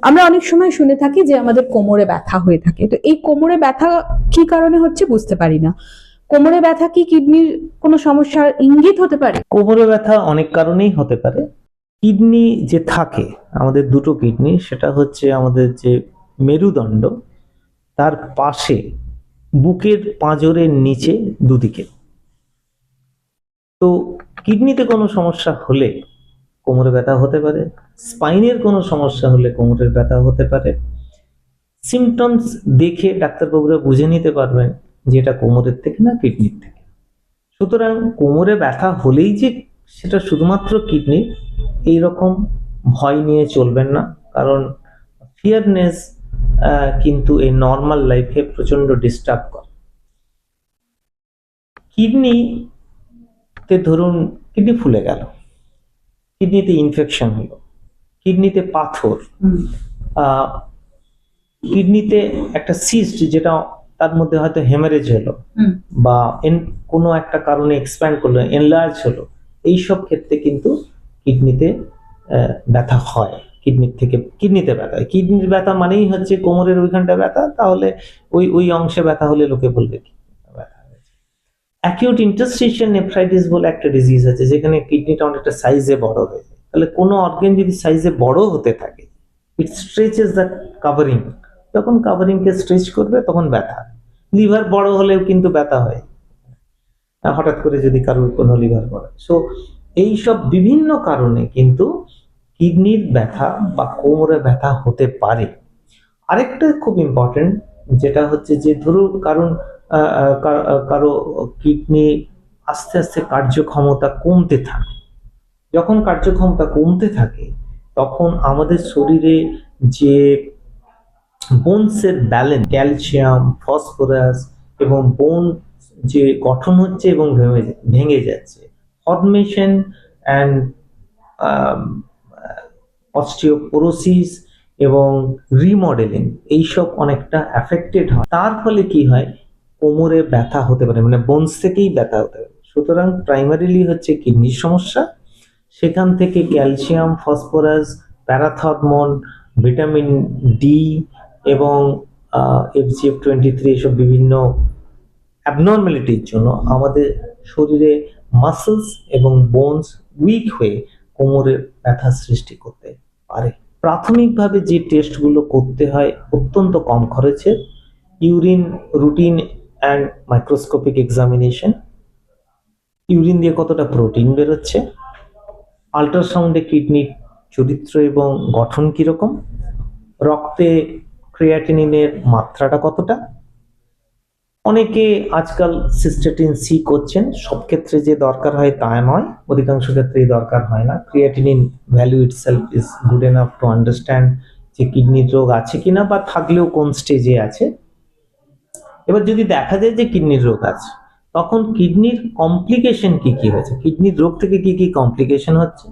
আমরা অনেক সময় শুনে থাকি যে আমাদের কোমরে ব্যথা হয়ে থাকে, তো এই কোমরে ব্যথা কি কারণে হচ্ছে বুঝতে পারি না। কোমরে ব্যথা কি কিডনির কোনো সমস্যার ইঙ্গিত হতে পারে? কোমরে ব্যথা অনেক কারণেই হতে পারে। কিডনি যে থাকে, আমাদের দুটো কিডনি, সেটা হচ্ছে আমাদের যে মেরুদণ্ড তার পাশে, বুকের পাঁজরের নিচে দুদিকে। তো কিডনিতে কোনো সমস্যা হলে কোমরে ব্যথা হতে পারে, স্পাইনের কোনো সমস্যা হলে কোমরের ব্যথা হতে পারে। সিমটমস দেখে ডাক্তারবাবুরা বুঝে নিতে পারবেন যে এটা কোমরের থেকে না কিডনির থেকে। সুতরাং কোমরে ব্যথা হলেই যে সেটা শুধুমাত্র কিডনি, এইরকম ভয় নিয়ে চলবেন না। কারণ ফিয়ারনেস কিন্তু এই নর্মাল লাইফে প্রচন্ড ডিস্টার্ব করে। কিডনিতে ধরুন কিডনি ফুলে গেল, কিডনিতে ইনফেকশন হলো, কিডনিতে পাথর, কিডনিতে একটা সিস্ট, যেটা তার মধ্যে হয়তো হেমারেজ হলো বা কোনো একটা কারণে এক্সপ্যান্ড করলো, এনলার্জ হলো, এইসব ক্ষেত্রে কিন্তু কিডনিতে ব্যথা হয়। কিডনিতে ব্যথা হয়। কিডনির ব্যথা মানেই হচ্ছে কোমরের ওইখানটা ব্যথা, তাহলে ওই অংশে ব্যথা হলে লোকে বলবে কি ব্যথা হয়েছে। অ্যাকিউট ইন্টারস্টিশিয়াল নেফ্রাইটিস বলে একটা ডিজিজ আছে, যেখানে কিডনিটা অনেকটা সাইজে বড় হয়ে যায়। তাহলে কোনো অর্গান যদি সাইজে বড় হতে থাকে, ইট স্ট্রেচেস দ্য কাভারিং, যখন কাভারিংকে স্ট্রেচ করবে তখন ব্যথা। লিভার বড় হলেও কিন্তু ব্যথা হয়, হঠাৎ করে যদি কারোর কোনো লিভার বড়। সো এইসব বিভিন্ন কারণে কিন্তু কিডনির ব্যথা বা কোমরে ব্যথা হতে পারে। আরেকটা খুব ইম্পর্টেন্ট, যেটা হচ্ছে যে ধরুন কারো কিডনি আস্তে আস্তে কার্যক্ষমতা কমতে থাকে। যখন কার্যক্ষমতা কমতে থাকে তখন আমাদের শরীরে যে বোনসের ব্যালেন্স, ক্যালসিয়াম, ফসফরাস এবং বোন যে গঠন হচ্ছে এবং ভেঙে যাচ্ছে, ফর্মেশন অ্যান্ড অস্টিওপোরোসিস এবং রিমডেলিং, এইসব অনেকটা অ্যাফেক্টেড হয়। তার ফলে কি হয়, কোমরে ব্যথা হতে পারে, মানে বোনস থেকেই ব্যথা হতে পারে। সুতরাং প্রাইমারিলি হচ্ছে কিডনির সমস্যা, সেখান থেকে ক্যালসিয়াম, ফসফরাস, প্যারাথরমন, ভিটামিন ডি এবং FGF23, এসব বিভিন্ন অ্যাবনর্মালিটির জন্য আমাদের শরীরে মাসলস এবং বোনস উইক হয়ে কোমরের ব্যথা সৃষ্টি করতে পারে। প্রাথমিকভাবে যে টেস্টগুলো করতে হয় অত্যন্ত কম খরচে, urine routine and microscopic examination, urine দিয়ে কতটা প্রোটিন বেরোচ্ছে, আল্ট্রাসাউন্ডে কিডনির চরিত্র এবং গঠন কিরকম, রক্তে ক্রিয়াটিনিনের মাত্রাটা কতটা। অনেকে আজকাল সিস্টেটিন সি করছেন, সব ক্ষেত্রে যে দরকার হয় তা নয়, অধিকাংশ ক্ষেত্রেই দরকার হয় না। Creatinine value itself is good enough to understand যে কিডনির রোগ আছে কিনা বা থাকলেও কোন স্টেজে আছে। এবার যদি দেখা যায় যে কিডনির রোগ আছে, তখন কিডনির কমপ্লিকেশন কি কি হয়েছে, কিডনির রোগ থেকে কি কি কমপ্লিকেশন হচ্ছে,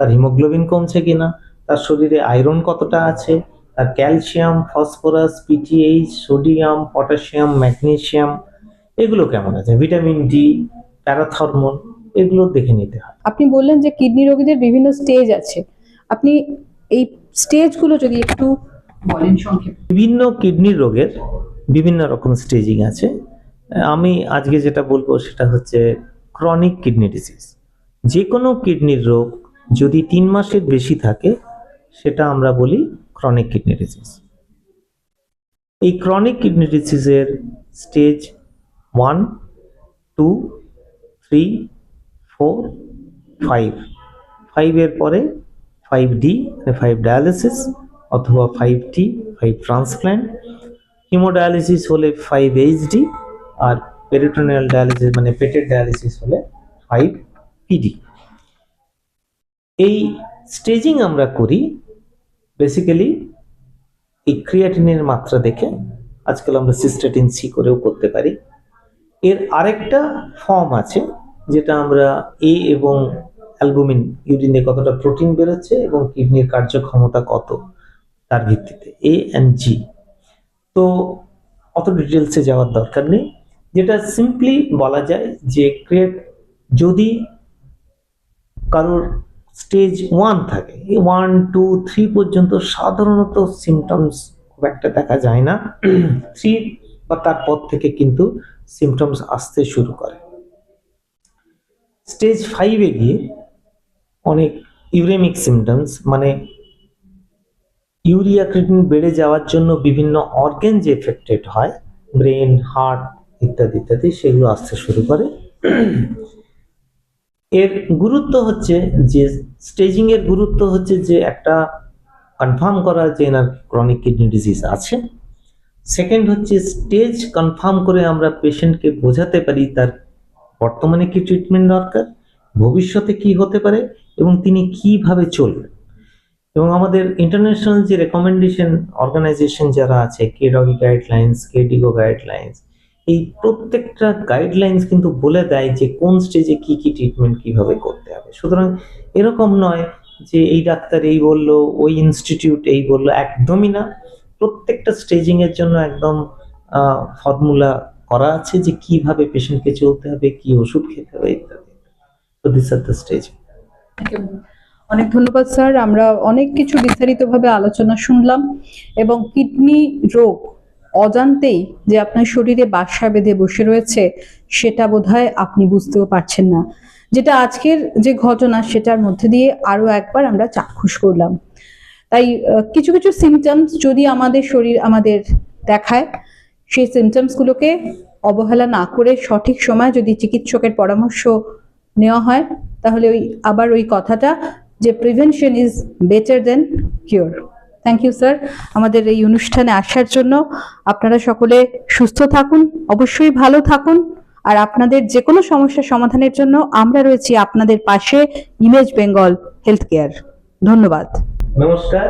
তার হিমোগ্লোবিন কমছে কিনা, তার শরীরে আয়রন কতটা আছে, তার calcium, phosphorus, PTH, sodium, potassium, magnesium এগুলো কেমন আছে, ভিটামিন ডি, প্যারাথরমন, এগুলো দেখে নিতে হয়। আপনি বললেন যে কিডনি রোগীদের বিভিন্ন স্টেজ আছে, আপনি এই স্টেজগুলো যদি একটু বলেন সংক্ষেপে। বিভিন্ন কিডনির রোগের বিভিন্ন রকম স্টেজিং আছে। আমি আজকে যেটা বলবো সেটা হচ্ছে ক্রনিক কিডনি ডিজিজ। যে কোনো কিডনির রোগ যদি 3 মাসের বেশি থাকে সেটা আমরা বলি ক্রনিক কিডনি ডিজিজ। এই ক্রনিক কিডনি ডিজিজের স্টেজ 1, 2, 3, 4, 5, 5 এর পরে 5D মানে 5 ডায়ালিসিস অথবা 5T 5 ট্রান্সপ্ল্যান্ট, হিমোডায়ালিসিস হলে 5HD, আর পেরিটোনিয়াল ডায়ালিসিস মানে পেটের ডায়ালিসিস হলে 5PD। এই স্টেজিং আমরা করি বেসিক্যালি এই ক্রিয়াটিনের মাত্রা দেখে। আজকাল আমরা সিস্টেটিন সি করেও করতে পারি। এর আরেকটা ফর্ম আছে যেটা আমরা এ এবং অ্যালবুমিন, ইউরিনে কতটা প্রোটিন বেরোচ্ছে এবং কিডনির কার্যক্ষমতা কত তার ভিত্তিতে এ এন্ড জি। তো অত ডিটেলসে যাওয়ার দরকার নেই, যেটা সিম্পলি বলা যায় যে যদি কারোর স্টেজ 1 থাকে, এই 1, 2, 3 পর্যন্ত সাধারণত সিমটমস খুব একটা দেখা যায় না। 3 বা তারপর থেকে কিন্তু সিমটমস আসতে শুরু করে। স্টেজ 5-এ গিয়ে অনেক ইউরেমিক সিমটমস, মানে ইউরিয়া ক্রিয়েটিনিন বেড়ে যাওয়ার জন্য বিভিন্ন অর্গান যে এফেক্টেড হয়, ব্রেন, হার্ট ইত্যাদি ইত্যাদি, সেগুলো আসতে শুরু করে। এর গুরুত্ব হচ্ছে যে স্টেজিং এর গুরুত্ব হচ্ছে যে একটা কনফার্ম করা যে এনার ক্রনিক কিডনি ডিজিজ আছে। সেকেন্ড হচ্ছে স্টেজ কনফার্ম করে আমরা পেশেন্টকে বোঝাতে পারি তার বর্তমানে কি ট্রিটমেন্ট দরকার, ভবিষ্যতে কি হতে পারে এবং তিনি কিভাবে চলবেন। এবং আমাদের ইন্টারন্যাশনাল যে রেকমেন্ডেশন অর্গানাইজেশন যারা আছে, কেডগি গাইডলাইন্স, কেডিগো গাইডলাইন্স, এই প্রত্যেকটা গাইডলাইন্স কিন্তু বলে দেয় যে কোন স্টেজে কি কি ট্রিটমেন্ট কিভাবে করতে হবে। সুতরাং এরকম নয় যে এই ডাক্তার এই বললো, ওই ইনস্টিটিউট এই বললো, একদমই না। প্রত্যেকটা স্টেজিং এর জন্য একদম ফর্মুলা করা আছে যে কিভাবে পেশেন্টকে চলতে হবে, কি ওষুধ খেতে হবে ইত্যাদি। তো দিস আর দ্য স্টেজ। অনেক ধন্যবাদ স্যার, আমরা অনেক কিছু বিস্তারিতভাবে আলোচনা শুনলাম এবং কিডনি রোগ অজান্তেই যে আপনার শরীরে বাসা বেঁধে বসে রয়েছে সেটা বোধহয় আপনি বুঝতেও পারছেন না, যেটা আজকের যে ঘটনা সেটার মধ্যে দিয়ে আরো একবার আমরা চাক্ষুষ করলাম। তাই কিছু কিছু সিমটমস যদি আমাদের শরীর আমাদের দেখায়, সেই সিমটমস গুলোকে অবহেলা না করে সঠিক সময় যদি চিকিৎসকের পরামর্শ নেওয়া হয়, তাহলে আবার ওই কথাটা যে prevention is better than cure. Thank you sir আমাদের এই অনুষ্ঠানে আসার জন্য। আপনারা সকলে সুস্থ থাকুন, অবশ্যই ভালো থাকুন, আর আপনাদের যে কোনো সমস্যার সমাধানের জন্য আমরা রয়েছি আপনাদের পাশে, ইমেজ বেঙ্গল হেলথ কেয়ার। ধন্যবাদ। নমস্কার।